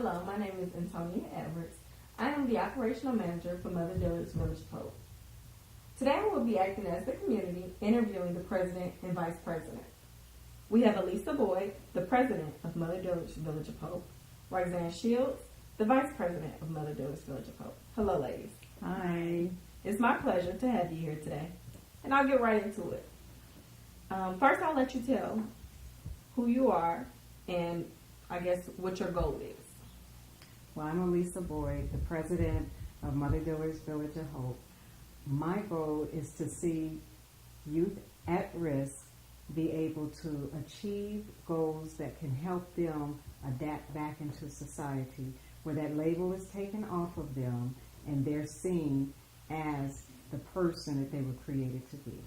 Hello, my name is Antonia Edwards. I am the operational manager for Mother Dillard's Village of Hope. Today I will be acting as the community, interviewing the president and vice president. We have ALISA Boyd, the president of Mother Dillard's Village of Hope, ROXANNE Shields, the vice president of Mother Dillard's Village of Hope. Hello, ladies. Hi. It's my pleasure to have you here today, and I'll get right into it. First, I'll let you tell who you are and I guess what your goal is. Well, I'm ALISA Boyd, the president of Mother Dillard's Village of Hope. My goal is to see youth at risk be able to achieve goals that can help them adapt back into society, where that label is taken off of them and they're seen as the person that they were created to be.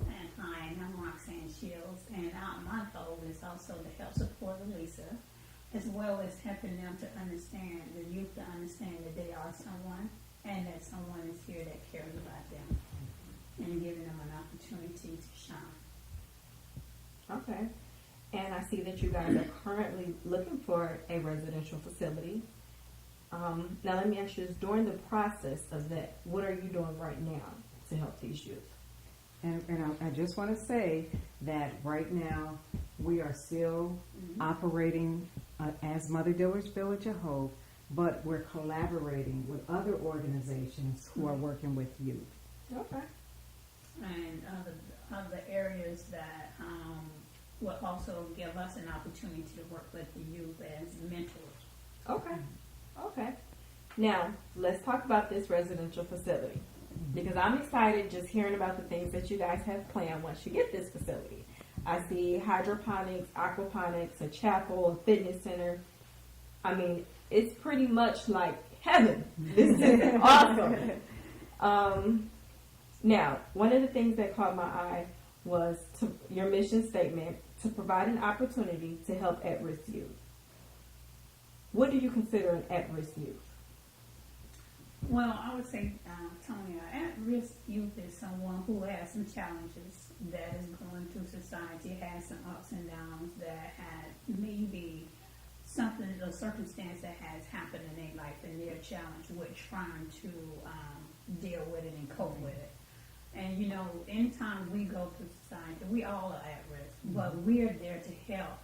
And hi, I'm ROXANNE Shields, and my goal is also to help support ALISA, as well as helping them to understand, the youth to understand that they are someone, and that someone is here that cares about them, and giving them an opportunity to shine. Okay. And I see that you guys are currently looking for a residential facility. Now let me ask you this, during the process of that, what are you doing right now to help these youth? And I just want to say that right now we are still operating as Mother Dillard's Village of Hope, but we're collaborating with other organizations who are working with youth. Okay. And other areas that will also give us an opportunity to work with the youth as mentors. Okay. Okay. Now, let's talk about this residential facility, because I'm excited just hearing about the things that you guys have planned once you get this facility. I see hydroponics, aquaponics, a chapel, a fitness center. I mean, it's pretty much like heaven. This is awesome. Now, one of the things that caught my eye was your mission statement, to provide an opportunity to help at-risk youth. What do you consider an at-risk youth? Well, I would say, Tonya, at-risk youth is someone who has some challenges, that is going through society, has some ups and downs, that had maybe something, a circumstance that has happened in their life, and they're challenged with trying to deal with it and cope with it. And you know, anytime we go through society, we all are at risk, but we're there to help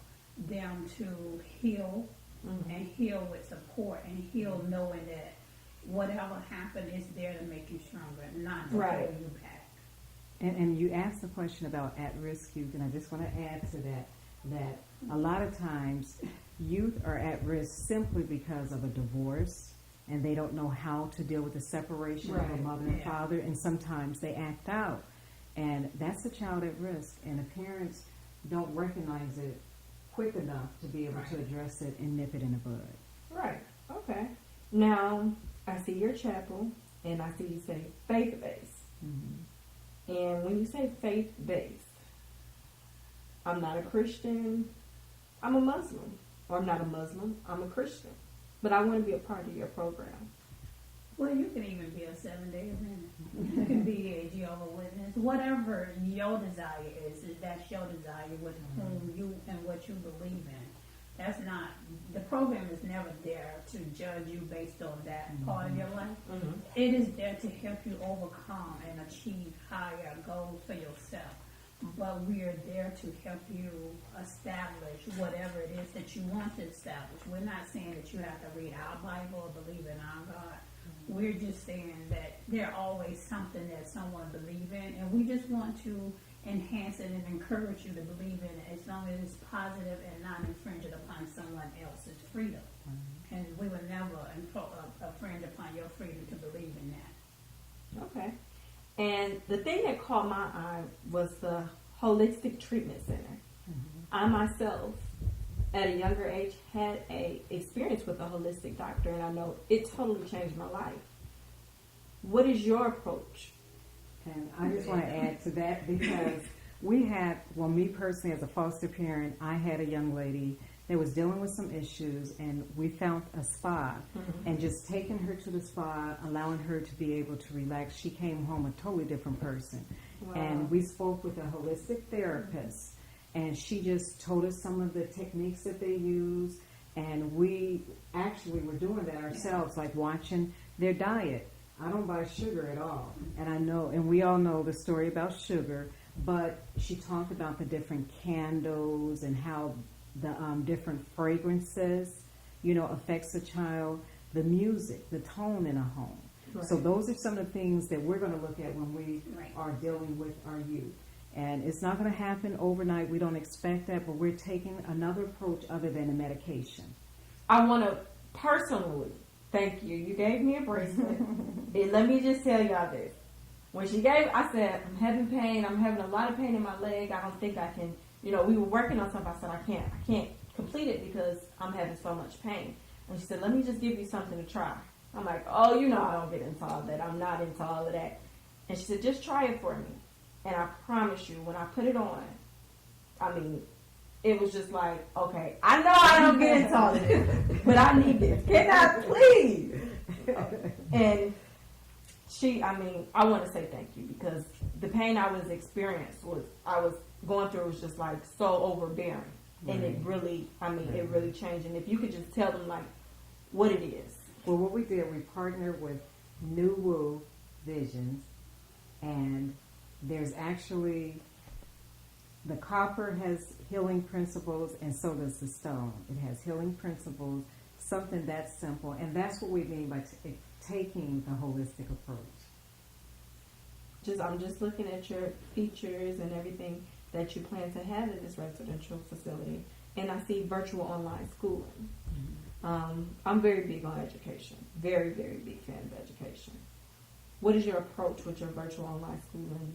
them to heal and heal with support and heal knowing that whatever happened is there to make you stronger, not to hold you back. And you asked the question about at-risk youth, and I just want to add to that a lot of times youth are at risk simply because of a divorce, and they don't know how to deal with the separation of a mother and father, and sometimes they act out. And that's a child at risk, and the parents don't recognize it quick enough to be able to address it and nip it in the bud. Right. Okay. Now, I see your chapel, and I see you say faith-based. And when you say faith-based, I'm not a Christian, I'm a Muslim. Or I'm not a Muslim, I'm a Christian. But I want to be a part of your program. Well, you can even be a 7-day Adventist. You can be a Jehovah's Witness. Whatever your desire is, if that's your desire with whom you and what you believe in. That's not, the program is never there to judge you based on that part of your life. It is there to help you overcome and achieve higher goals for yourself. But we are there to help you establish whatever it is that you want to establish. We're not saying that you have to read our Bible or believe in our God. We're just saying that there's always something that someone believes in, and we just want to enhance it and encourage you to believe in it, as long as it's positive and not infringing upon someone else's freedom. And we would never infringe upon your freedom to believe in that. Okay. And the thing that caught my eye was the Holistic Treatment Center. I myself, at a younger age, had a experience with a holistic doctor, and I know it totally changed my life. What is your approach? And I just want to add to that, because me personally as a foster parent, I had a young lady that was dealing with some issues, and we found a spa. And just taking her to the spa, allowing her to be able to relax, she came home a totally different person. Wow. And we spoke with a holistic therapist, and she just told us some of the techniques that they use, And we actually were doing that ourselves, like watching their diet. I don't buy sugar at all. And I know, and we all know the story about sugar, but she talked about the different candles and how the different fragrances, affects a child, the music, the tone in a home. Right. So those are some of the things that we're going to look at when we are dealing with our youth. And it's not going to happen overnight. We don't expect that, but we're taking another approach other than a medication. I want to personally thank you. You gave me a bracelet. And let me just tell y'all this. When she gave, I said, I'm having pain. I'm having a lot of pain in my leg. I don't think I can, we were working on something. I said, I can't complete it because I'm having so much pain. And she said, let me just give you something to try. I'm like, oh, I don't get into all that. I'm not into all of that. And she said, just try it for me. And I promise you, when I put it on, it was just like, okay, I know I don't get into all of this, but I need this. Can I please? And I want to say thank you because the pain I was going through was just like so overbearing. Right. And it really changed. And if you could just tell them like what it is. Well, what we did, we partnered with New Woo Visions, and there's actually, the copper has healing principles, and so does the stone. It has healing principles, something that's simple, and that's what we mean by taking the holistic approach. I'm just looking at your features and everything that you plan to have at this residential facility, and I see virtual online schooling. Mm-hmm. I'm very big on education, very, very big fan of education. What is your approach with your virtual online schooling?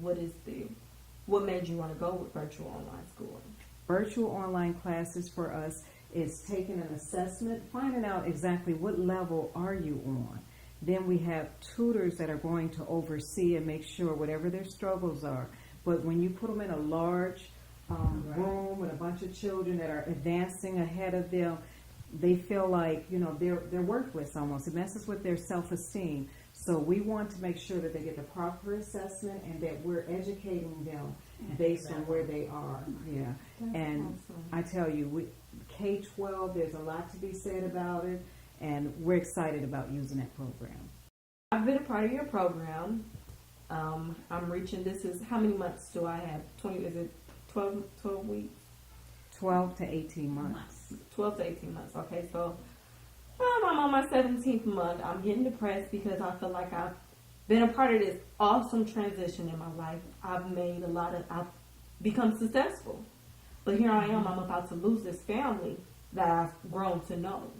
What made you want to go with virtual online schooling? Virtual online classes for us is taking an assessment, finding out exactly what level are you on. Then we have tutors that are going to oversee and make sure whatever their struggles are. But when you put them in a large room with a bunch of children that are advancing ahead of them, they feel like, they're worthless almost. It messes with their self-esteem. So we want to make sure that they get the proper assessment and that we're educating them based on where they are. Yeah. That's and awesome. I tell you, K-12, there's a lot to be said about it, and we're excited about using that program. I've been a part of your program. I'm reaching, how many months do I have? 12 weeks? 12 to 18 months. 12 to 18 months. Okay, so I'm on my 17th month. I'm getting depressed because I feel like I've been a part of this awesome transition in my life. I've become successful. But here I am, I'm about to lose this family that I've grown to know.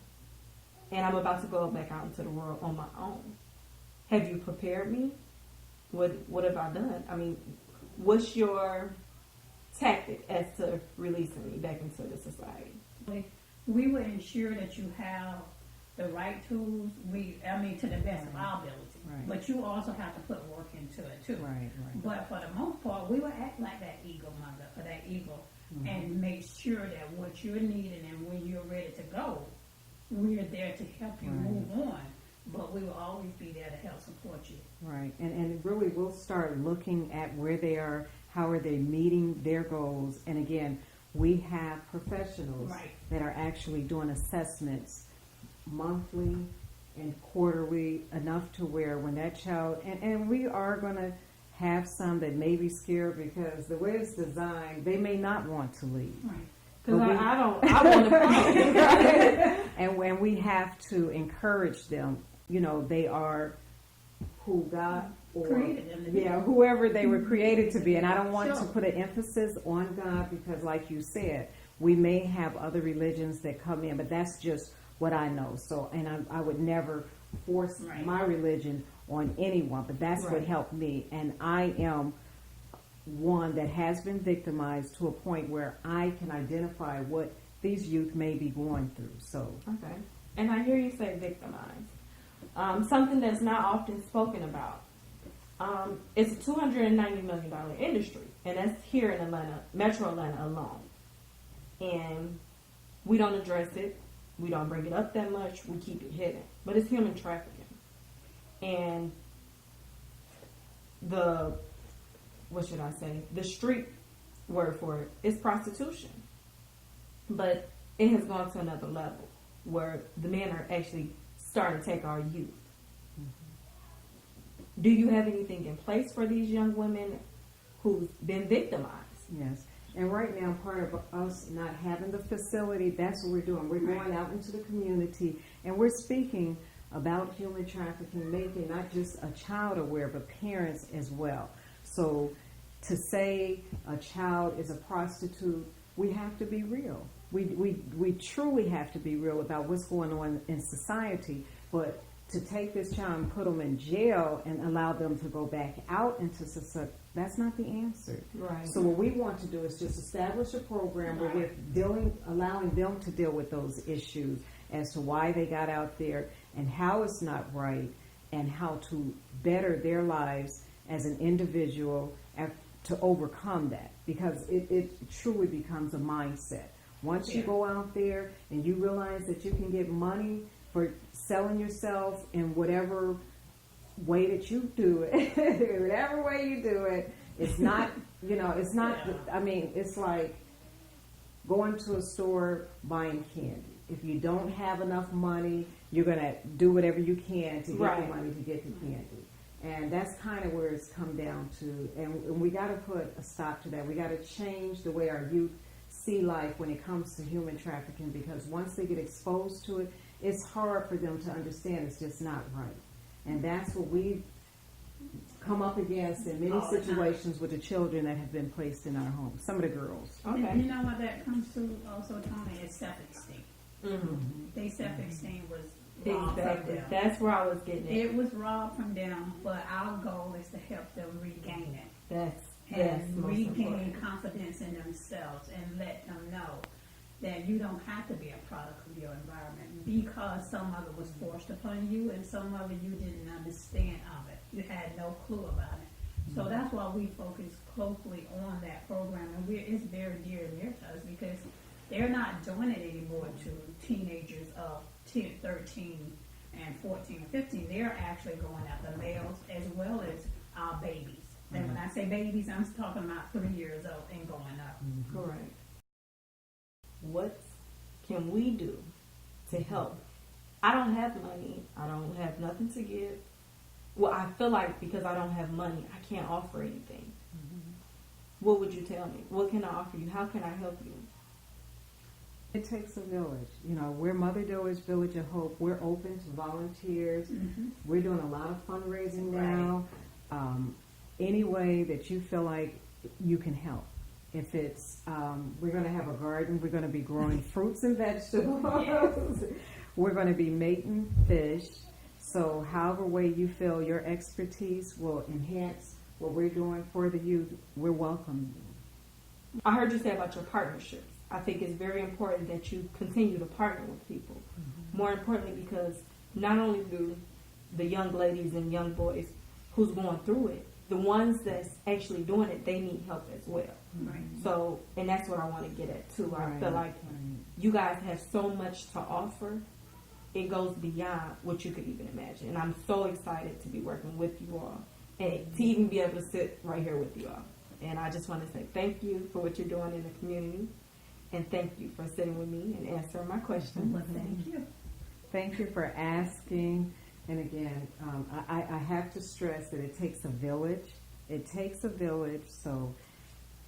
And I'm about to go back out into the world on my own. Have you prepared me? What have I done? What's your tactic as to releasing me back into the society? We would ensure that you have the right tools, to the best of our ability. Right. But you also have to put work into it too. Right. But for the most part, we will act like that eagle mother or that eagle and make sure that what you're needing and when you're ready to go, we're there to help you move on. But we will always be there to help support you. Right. And really we'll start looking at where they are, how are they meeting their goals. And again, we have professionals that are actually doing assessments monthly and quarterly, enough to where when that child, and we are going to have some that may be scared because the way it's designed, they may not want to leave. Right. Because I want to follow. And when we have to encourage them, they are who God created them to be. Yeah, whoever they were created to be. And I don't want to put an emphasis on God because, like you said, we may have other religions that come in, but that's just what I know. So, and I would never force my religion on anyone, but that's what helped me. And I am one that has been victimized to a point where I can identify what these youth may be going through. So, okay. And I hear you say victimized. Something that's not often spoken about. It's a $290 million industry, and that's here in Atlanta, Metro Atlanta alone. And we don't address it. We don't bring it up that much. We keep it hidden. But it's human trafficking. And the street word for it is prostitution. But it has gone to another level. where the men are actually starting to take our youth. Do you have anything in place for these young women who've been victimized? Yes. And right now, part of us not having the facility, that's what we're doing. We're going out into the community and we're speaking about human trafficking, making not just a child aware, but parents as well. So to say a child is a prostitute, we have to be real. We truly have to be real about what's going on in society. But to take this child and put them in jail and allow them to go back out into society, that's not the answer. Right. So what we want to do is just establish a program where we're allowing them to deal with those issues as to why they got out there and how it's not right and how to better their lives as an individual to overcome that, because it truly becomes a mindset. Once you go out there and you realize that you can get money for selling yourself in whatever way that you do it, whatever way you do it, it's not, it's not, I mean, it's like going to a store buying candy. If you don't have enough money, you're going to do whatever you can to get the money to get the candy. And that's kind of where it's come down to. And we got to put a stop to that. We got to change the way our youth see life when it comes to human trafficking, because once they get exposed to it, it's hard for them to understand it's just not right. And that's what we've come up against in many situations with the children that have been placed in our homes. Some of the girls. Okay. And you know what that comes to also, Tony, is self-esteem. Mm-hmm. Their self-esteem was robbed from them. That's where I was getting at. It was robbed from them, but our goal is to help them regain it. That's regain confidence in themselves and let them know that you don't have to be a product of your environment, because some of it was forced upon you and some of it you didn't understand of it. You had no clue about it. So that's why we focus closely on that program, and it's very dear and near to us, because they're not doing it anymore to teenagers of 10, 13 and 14 and 15. They're actually going after males as well as our babies. And when I say babies, I'm talking about 3 years old and going up. Correct. What can we do to help? I don't have money. I don't have nothing to give. Well, I feel like because I don't have money, I can't offer anything. What would you tell me? What can I offer you? How can I help you? It takes a village. We're Mother Dillard's Village of Hope. We're open to volunteers. We're doing a lot of fundraising now. Any way that you feel like you can help. If it's, we're going to have a garden, we're going to be growing fruits and vegetables. We're going to be mating fish. So however way you feel your expertise will enhance what we're doing for the youth, we're welcoming you. I heard you say about your partnerships. I think it's very important that you continue to partner with people. More importantly, because not only do the young ladies and young boys who's going through it, the ones that's actually doing it, they need help as well. Right. So, and that's what I want to get at too. I feel like you guys have so much to offer. It goes beyond what you could even imagine. And I'm so excited to be working with you all and to even be able to sit right here with you all. And I just want to say thank you for what you're doing in the community. And thank you for sitting with me and answering my questions. Well, thank you. Thank you for asking. And again, I have to stress that it takes a village. It takes a village. So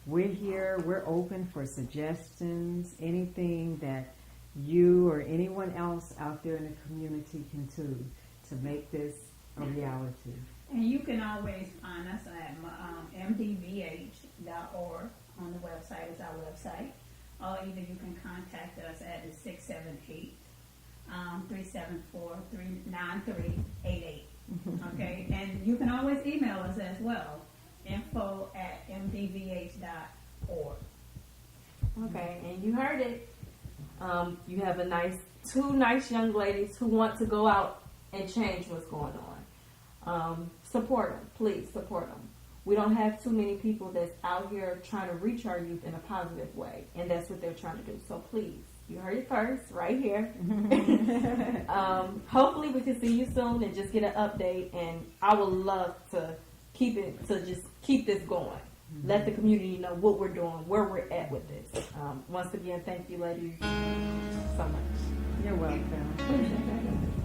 we're here. We're open for suggestions, anything that you or anyone else out there in the community can do to make this a reality. And you can always find us at mdvh.org on the website. Is our website. Or either you can contact us at the 678-374-9388. Okay, and you can always email us as well, info@mdvh.org. Okay, and you heard it. You have two nice young ladies who want to go out and change what's going on. Support them, please support them. We don't have too many people that's out here trying to reach our youth in a positive way, and that's what they're trying to do. So please, you heard it first, right here. Hopefully we can see you soon and just get an update, and I would love to just keep this going. Let the community know what we're doing, where we're at with this. Once again, thank you ladies so much. You're welcome.